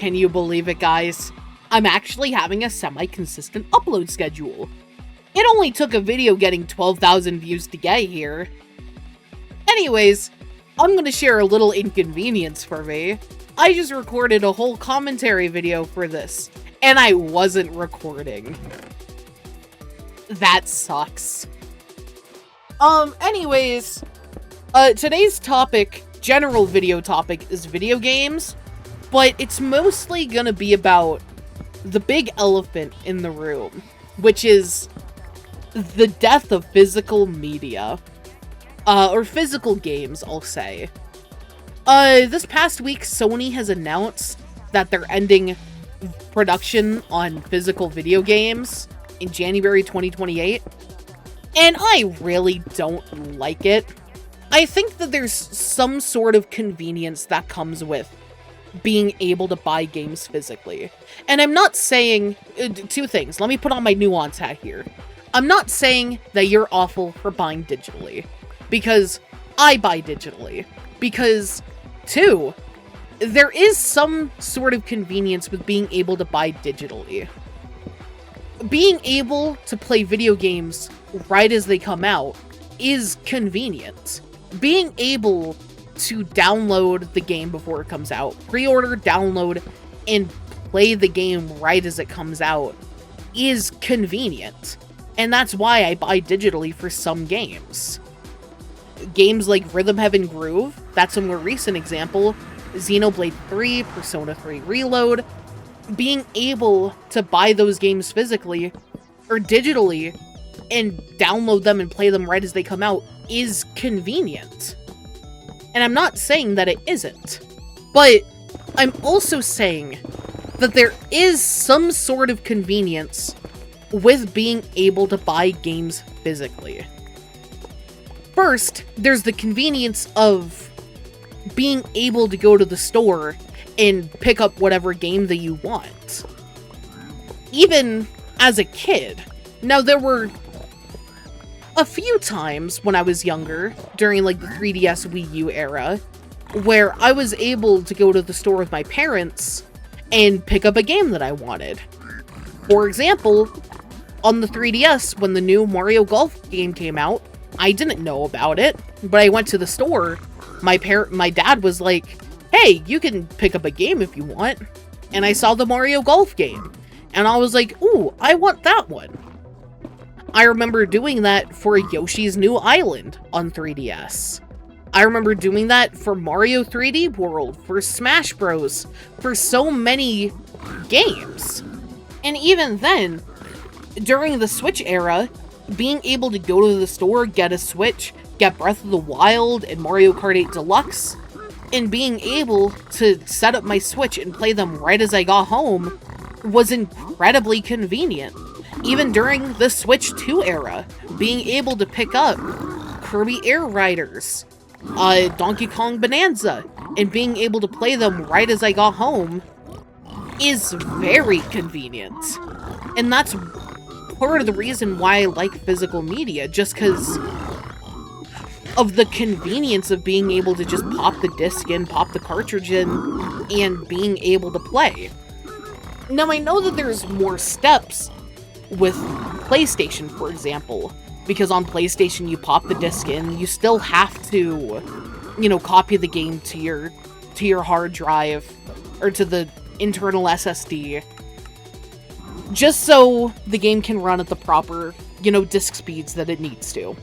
Can you believe it, guys? I'm actually having a semi-consistent upload schedule. It only took a video getting 12,000 views to get here. Anyways, I'm gonna share a little inconvenience for me. I just recorded a whole commentary video for this, and I wasn't recording. That sucks. Anyways, today's topic, general video topic, is video games, but it's mostly gonna be about the big elephant in the room, which is the death of physical media. Or physical games, I'll say. This past week, Sony has announced that they're ending production on physical video games in January 2028. And I really don't like it. I think that there's some sort of convenience that comes with being able to buy games physically. And I'm not saying... two things. Let me put on my nuance hat here. I'm not saying that you're awful for buying digitally. Because I buy digitally. Because, two, there is some sort of convenience with being able to buy digitally. Being able to play video games right as they come out is convenient. Being able to download the game before it comes out, pre-order, download, and play the game right as it comes out is convenient. And that's why I buy digitally for some games. Games like Rhythm Heaven Groove, that's a more recent example, Xenoblade 3, Persona 3 Reload, being able to buy those games physically or digitally and download them and play them right as they come out is convenient. And I'm not saying that it isn't, but I'm also saying that there is some sort of convenience with being able to buy games physically. First, there's the convenience of being able to go to the store and pick up whatever game that you want. Even as a kid. Now, there were a few times when I was younger, during like the 3DS Wii U era, where I was able to go to the store with my parents and pick up a game that I wanted. For example, on the 3DS, when the new Mario Golf game came out, I didn't know about it, but I went to the store. My dad was like, hey, you can pick up a game if you want. And I saw the Mario Golf game. And I was like, ooh, I want that one. I remember doing that for Yoshi's New Island on 3DS. I remember doing that for Mario 3D World, for Smash Bros, for so many games. And even then, during the Switch era, being able to go to the store, get a Switch, get Breath of the Wild and Mario Kart 8 Deluxe, and being able to set up my Switch and play them right as I got home was incredibly convenient. Even during the Switch 2 era, being able to pick up Kirby Air Riders, Donkey Kong Bonanza, and being able to play them right as I got home is very convenient. And that's part of the reason why I like physical media, just because of the convenience of being able to just pop the disc in, pop the cartridge in, and being able to play. Now, I know that there's more steps with PlayStation, for example, because on PlayStation you pop the disc in, you still have to, you know, copy the game to your hard drive, or to the internal SSD, just so the game can run at the proper, you know, disc speeds that it needs to.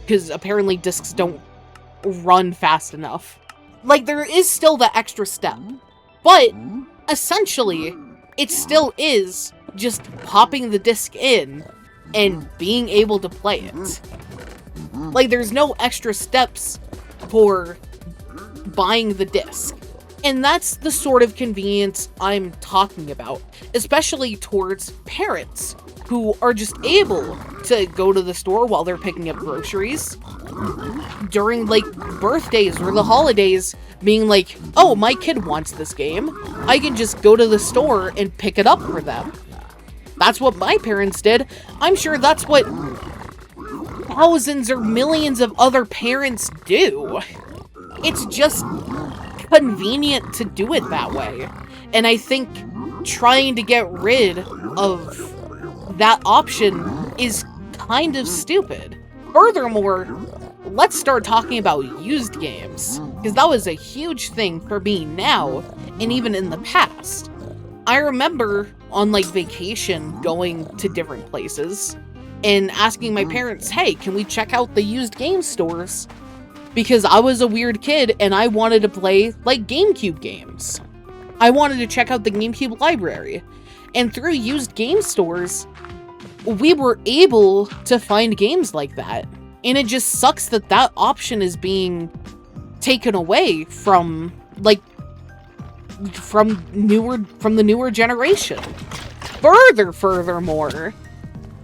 Because apparently discs don't run fast enough. Like, there is still that extra step. But, essentially, it still is just popping the disc in and being able to play it. Like, there's no extra steps for buying the disc. And that's the sort of convenience I'm talking about, especially towards parents who are just able to go to the store while they're picking up groceries during, like, birthdays or the holidays, being like, oh, my kid wants this game. I can just go to the store and pick it up for them. That's what my parents did. I'm sure that's what thousands or millions of other parents do. It's just convenient to do it that way. And I think trying to get rid of that option is kind of stupid. Furthermore, let's start talking about used games, because that was a huge thing for me now, and even in the past. I remember on like vacation going to different places and asking my parents, hey, can we check out the used game stores? Because I was a weird kid and I wanted to play like GameCube games. I wanted to check out the GameCube library. And through used game stores, we were able to find games like that. And it just sucks that that option is being taken away from, like, from the newer generation. Furthermore,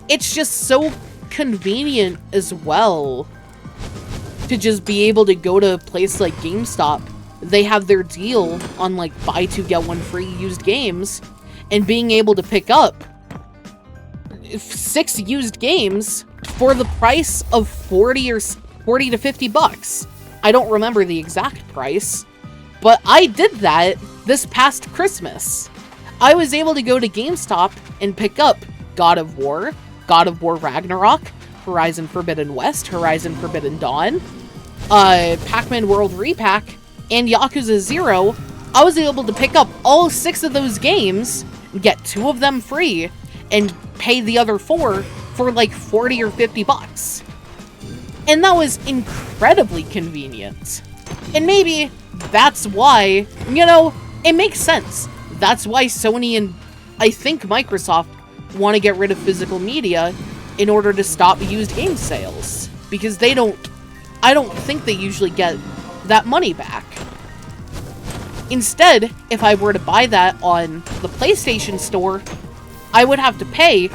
it's just so convenient as well to just be able to go to a place like GameStop. They have their deal on, like, buy two, get one free used games, and being able to pick up 6 used games for the price of 40 to 50 bucks. I don't remember the exact price, but I did that this past Christmas. I was able to go to GameStop and pick up God of War Ragnarok, Horizon Forbidden West, Horizon Forbidden Dawn, Pac-Man World Repack, and Yakuza 0. I was able to pick up all 6 of those games, get 2 of them free, and pay the other 4 for like 40 or 50 bucks. And that was incredibly convenient. And maybe that's why, you know, it makes sense. That's why Sony and I think Microsoft want to get rid of physical media in order to stop used game sales. Because I don't think they usually get that money back. Instead, if I were to buy that on the PlayStation Store, I would have to pay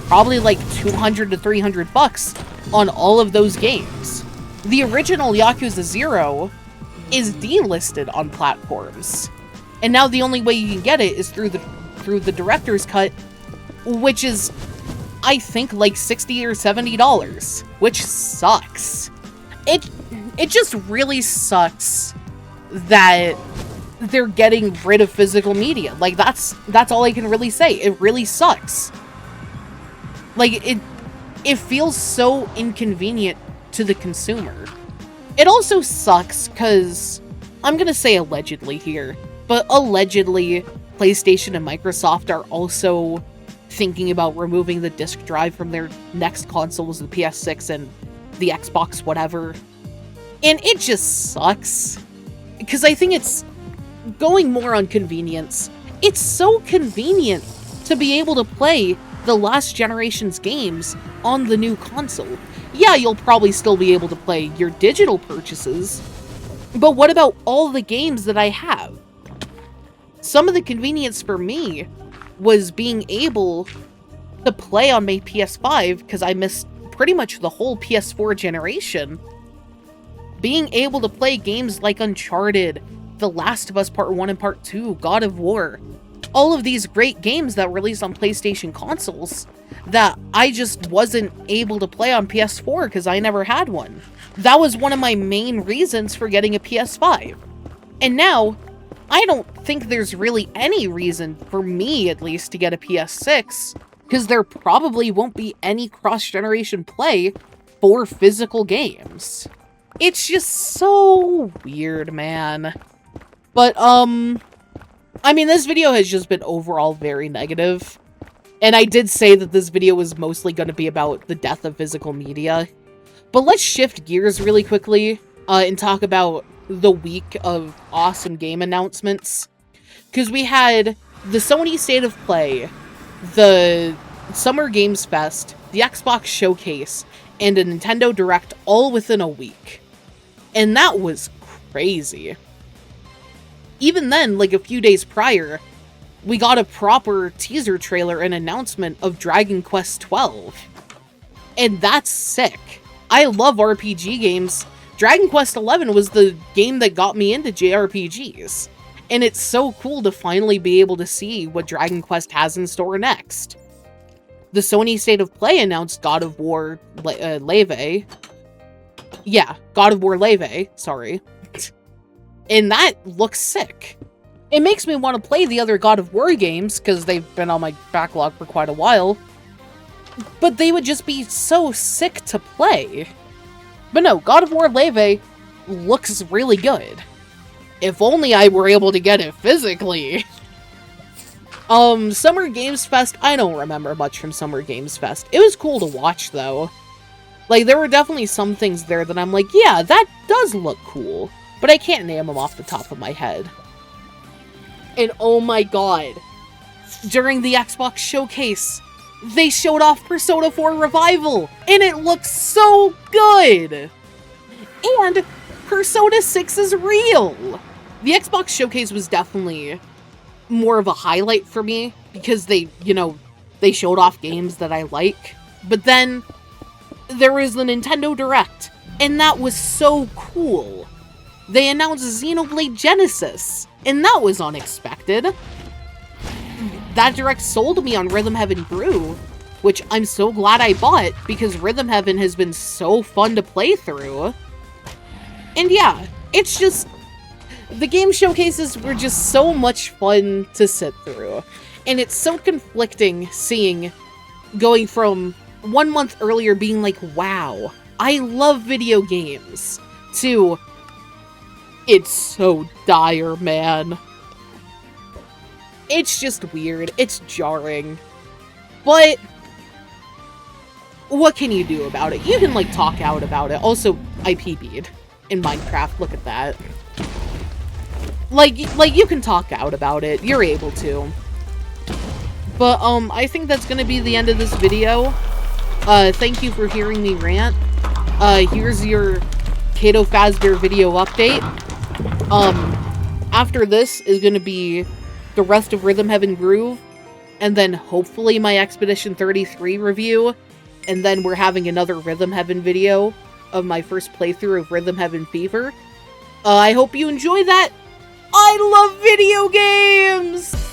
probably like 200 to 300 bucks on all of those games. The original Yakuza 0 is delisted on platforms. And now the only way you can get it is through the director's cut, which is, I think, like $60 or $70, which sucks. It just really sucks that they're getting rid of physical media. Like, that's all I can really say. It really sucks. Like, it feels so inconvenient to the consumer. It also sucks because, I'm gonna say allegedly here, but allegedly, PlayStation and Microsoft are also thinking about removing the disk drive from their next consoles, the PS6 and the Xbox whatever. And it just sucks. Because I think it's going more on convenience. It's so convenient to be able to play the last generation's games on the new console. Yeah, you'll probably still be able to play your digital purchases, but what about all the games that I have? Some of the convenience for me was being able to play on my PS5, because I missed pretty much the whole PS4 generation. Being able to play games like Uncharted, The Last of Us Part 1 and Part 2, God of War, all of these great games that released on PlayStation consoles that I just wasn't able to play on PS4 because I never had one. That was one of my main reasons for getting a PS5. And now, I don't think there's really any reason, for me at least, to get a PS6, because there probably won't be any cross-generation play for physical games. It's just so weird, man. But, I mean, this video has just been overall very negative. And I did say that this video was mostly going to be about the death of physical media. But let's shift gears really quickly and talk about the week of awesome game announcements. Because we had the Sony State of Play, the Summer Games Fest, the Xbox Showcase, and a Nintendo Direct all within a week. And that was crazy. Even then, like a few days prior, we got a proper teaser trailer and announcement of Dragon Quest XII. And that's sick. I love RPG games. Dragon Quest XI was the game that got me into JRPGs. And it's so cool to finally be able to see what Dragon Quest has in store next. The Sony State of Play announced God of War Leve. Yeah, God of War Leve, sorry. And that looks sick. It makes me want to play the other God of War games, because they've been on my backlog for quite a while. But they would just be so sick to play. But no, God of War Leve looks really good. If only I were able to get it physically. Summer Games Fest, I don't remember much from Summer Games Fest. It was cool to watch, though. Like, there were definitely some things there that I'm like, yeah, that does look cool. But I can't name them off the top of my head. And oh my god, during the Xbox showcase, they showed off Persona 4 Revival, and it looks so good! And Persona 6 is real! The Xbox showcase was definitely more of a highlight for me, because they showed off games that I like. But then, there was the Nintendo Direct, and that was so cool. They announced Xenoblade Genesis, and that was unexpected. That Direct sold me on Rhythm Heaven Brew, which I'm so glad I bought, because Rhythm Heaven has been so fun to play through. And yeah, it's just, the game showcases were just so much fun to sit through. And it's so conflicting seeing, going from 1 month earlier being like, wow, I love video games, to, it's so dire, man. It's just weird. It's jarring. But what can you do about it? You can, like, talk out about it. Also, I PB'd in Minecraft. Look at that. Like, you can talk out about it. You're able to. But, I think that's gonna be the end of this video. Thank you for hearing me rant. Here's your Kato Fazbear video update. After this is gonna be the rest of Rhythm Heaven Groove, and then hopefully my Expedition 33 review, and then we're having another Rhythm Heaven video of my first playthrough of Rhythm Heaven Fever. I hope you enjoy that. I love video games!